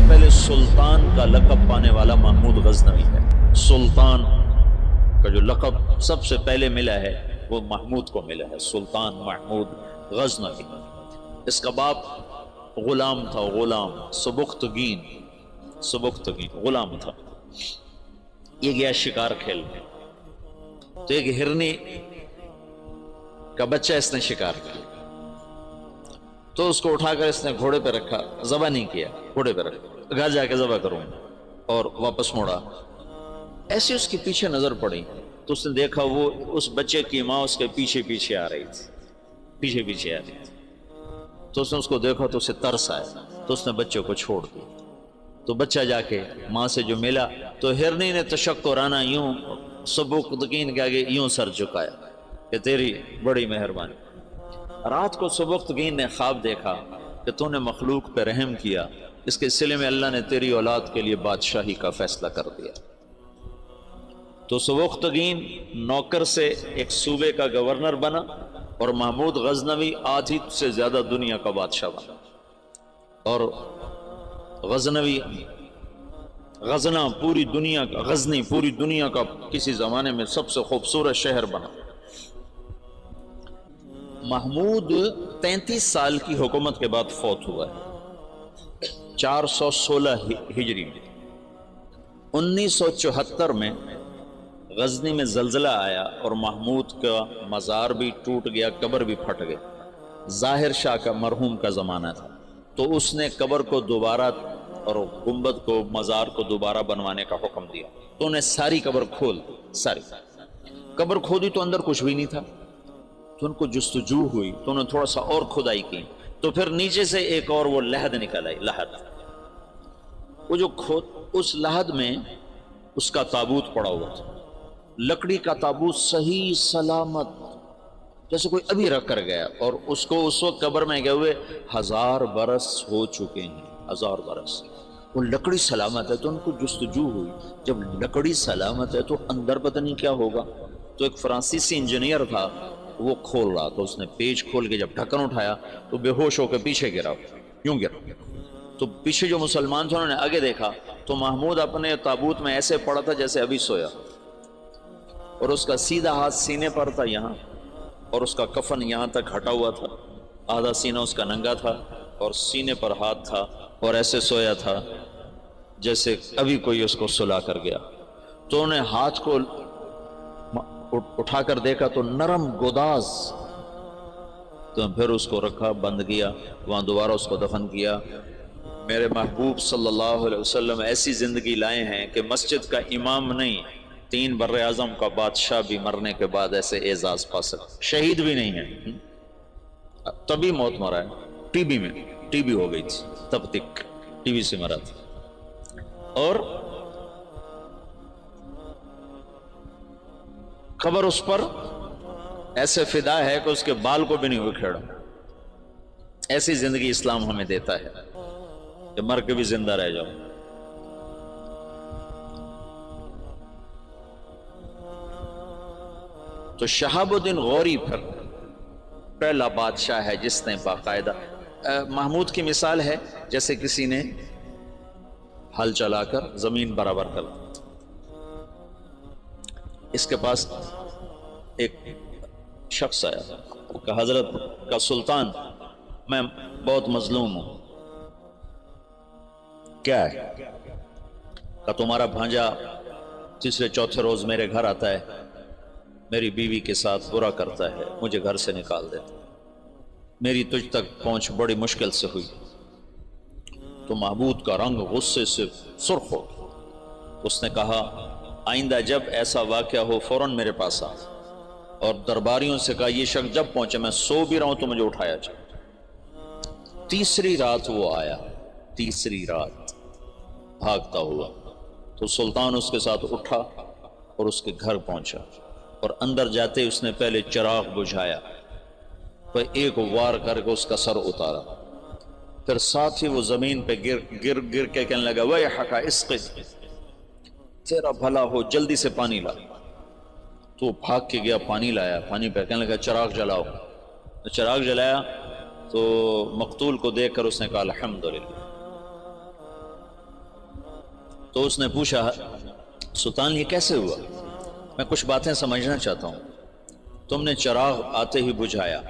پہلے سلطان کا لقب پانے والا محمود غزنوی ہے. سلطان کا جو لقب سب سے پہلے ملا ہے وہ محمود کو ملا ہے، سلطان محمود غزنوی. اس کا باپ غلام تھا، غلام سبکتگین غلام تھا. یہ گیا شکار کھیلنے، تو ایک ہرنی کا بچہ اس نے شکار کیا، تو اس کو اٹھا کر اس نے گھوڑے پہ رکھا، ذبح نہیں کیا، گھوڑے پہ رکھا، گھر جا کے ذبح کروں، اور واپس موڑا. ایسے اس کے پیچھے نظر پڑی تو اس نے دیکھا وہ اس بچے کی ماں اس کے پیچھے پیچھے آ رہی تھی. تو اس نے اس کو دیکھا تو اسے ترس آیا، تو اس نے بچے کو چھوڑ دیا. تو بچہ جا کے ماں سے جو ملا تو ہرنی نے تشکرانہ یوں سبکتگین کے آگے یوں سر جھکایا کہ تیری بڑی مہربانی. رات کو سبکتگین نے خواب دیکھا کہ تو نے مخلوق پہ رحم کیا، اس کے صلے میں اللہ نے تیری اولاد کے لیے بادشاہی کا فیصلہ کر دیا. تو سبکتگین نوکر سے ایک صوبے کا گورنر بنا، اور محمود غزنوی آدھی سے زیادہ دنیا کا بادشاہ بنا. اور غزنوی غزنی پوری دنیا کا کسی زمانے میں سب سے خوبصورت شہر بنا. محمود 33 سال کی حکومت کے بعد فوت ہوا ہے 416 ہجری میں. 1974 میں غزنی میں زلزلہ آیا اور محمود کا مزار بھی ٹوٹ گیا، قبر بھی پھٹ گئی. ظاہر شاہ کا مرحوم کا زمانہ تھا، تو اس نے قبر کو دوبارہ اور گنبد کو، مزار کو دوبارہ بنوانے کا حکم دیا. تو انہیں ساری قبر ساری قبر کھودی تو اندر کچھ بھی نہیں تھا. تو ان کو جستجو ہوئی تو انہوں نے تھوڑا سا اور کھدائی کی، تو پھر نیچے سے ایک اور وہ لحد نکل آئی. وہ جو اس لحد میں اس کا تابوت پڑا ہوا تھا، لکڑی کا تابوت صحیح سلامت، جیسے کوئی ابھی رکھ کر گیا. اور اس کو اس وقت قبر میں گئے ہوئے 1000 برس ہو چکے ہیں، 1000 برس. وہ لکڑی سلامت ہے. تو ان کو جستجو ہوئی، جب لکڑی سلامت ہے تو اندر پتہ نہیں کیا ہوگا. تو ایک فرانسیسی انجینئر تھا، وہ کھول رہا، تو اس نے پیچ کھول کے جب ڈھکن اٹھایا تو بے ہوش ہو کے پیچھے گرا، یوں گرا. تو پیچھے جو مسلمان تھے انہوں نے آگے دیکھا تو محمود اپنے تابوت میں ایسے پڑا تھا جیسے ابھی سویا، اور اس کا سیدھا ہاتھ سینے پر تھا یہاں، اور اس کا کفن یہاں تک ہٹا ہوا تھا، آدھا سینہ اس کا ننگا تھا اور سینے پر ہاتھ تھا، اور ایسے سویا تھا جیسے ابھی کوئی اس کو سلا کر گیا. تو انہیں ہاتھ کو اٹھا کر دیکھا تو نرم گداز. تو پھر اس کو رکھا، بند کیا، وہاں دوبارہ اس کو دفن کیا. میرے محبوب صلی اللہ علیہ وسلم ایسی زندگی لائے ہیں کہ مسجد کا امام نہیں، 3 بر اعظم کا بادشاہ بھی مرنے کے بعد ایسے اعزاز پا سکتا. شہید بھی نہیں ہے، تبھی موت مرا ہے. ٹی بی ہو گئی تھی، تب تک ٹی بی سے مرا تھا. اور قبر اس پر ایسے فدا ہے کہ اس کے بال کو بھی نہیں اکھیڑا. ایسی زندگی اسلام ہمیں دیتا ہے کہ مر کے بھی زندہ رہ جاؤ. تو شہاب الدین غوری پھر پہلا بادشاہ ہے جس نے باقاعدہ، محمود کی مثال ہے جیسے کسی نے ہل چلا کر زمین برابر کر دی. اس کے پاس ایک شخص آیا کہ حضرت کا سلطان، میں بہت مظلوم ہوں. کیا ہے؟ کہ تمہارا بھانجا تیسرے چوتھے روز میرے گھر آتا ہے، میری بیوی کے ساتھ برا کرتا ہے، مجھے گھر سے نکال دیتا. میری تجھ تک پہنچ بڑی مشکل سے ہوئی. تو محمود کا رنگ غصے سے سرخ ہو. اس نے کہا آئندہ جب ایسا واقعہ ہو فوراً میرے پاس آ. اور درباریوں سے کہا یہ شخص جب پہنچے، میں سو بھی رہا ہوں تو مجھے اٹھایا جائے. تیسری رات وہ آیا، تیسری رات بھاگتا ہوا. تو سلطان اس کے ساتھ اٹھا اور اس کے گھر پہنچا، اور اندر جاتے اس نے پہلے چراغ بجھایا، پھر ایک وار کر کے اس کا سر اتارا. پھر ساتھ ہی وہ زمین پہ گر کے کہنے لگا ویحک اسقط، تیرا بھلا ہو جلدی سے پانی لا. تو بھاگ کے گیا، پانی لایا، پانی پہ کہنے لگا چراغ جلاؤ. چراغ جلایا تو مقتول کو دیکھ کر اس نے کہا الحمدللہ. تو اس نے پوچھا سلطان یہ کیسے ہوا؟ میں کچھ باتیں سمجھنا چاہتا ہوں. تم نے چراغ آتے ہی بجھایا،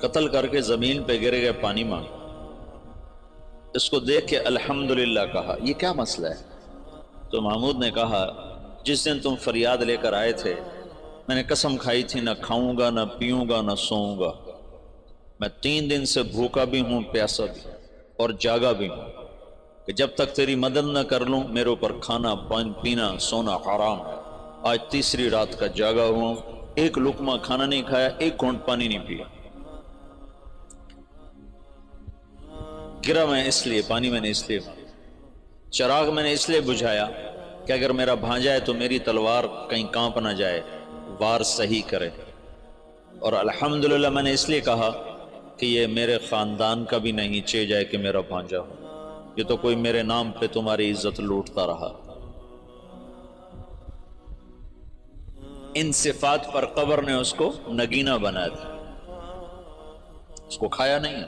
قتل کر کے زمین پہ گر گئے، پانی مانگا. اس کو دیکھ کے الحمدللہ کہا. یہ کیا مسئلہ ہے؟ تو محمود نے کہا جس دن تم فریاد لے کر آئے تھے میں نے قسم کھائی تھی نہ کھاؤں گا، نہ پیوں گا، نہ سوؤں گا. میں 3 دن سے بھوکا بھی ہوں، پیاسا بھی اور جاگا بھی ہوں کہ جب تک تیری مدد نہ کر لوں میرے اوپر کھانا پینا سونا حرام ہے. آج تیسری رات کا جاگا ہوں، ایک لقمہ کھانا نہیں کھایا، ایک گھونٹ پانی نہیں پیا. گرا میں اس لیے، پانی میں نے اس لیے، چراغ میں نے اس لیے بجھایا کہ اگر میرا بھانجا ہے تو میری تلوار کہیں کانپ نہ جائے، وار صحیح کرے. اور الحمدللہ میں نے اس لیے کہا کہ یہ میرے خاندان کا بھی نہیں چے جائے کہ میرا بھانجا ہو، یہ تو کوئی میرے نام پہ تمہاری عزت لوٹتا رہا. ان صفات پر قبر نے اس کو نگینہ بنا دیا، اس کو کھایا نہیں.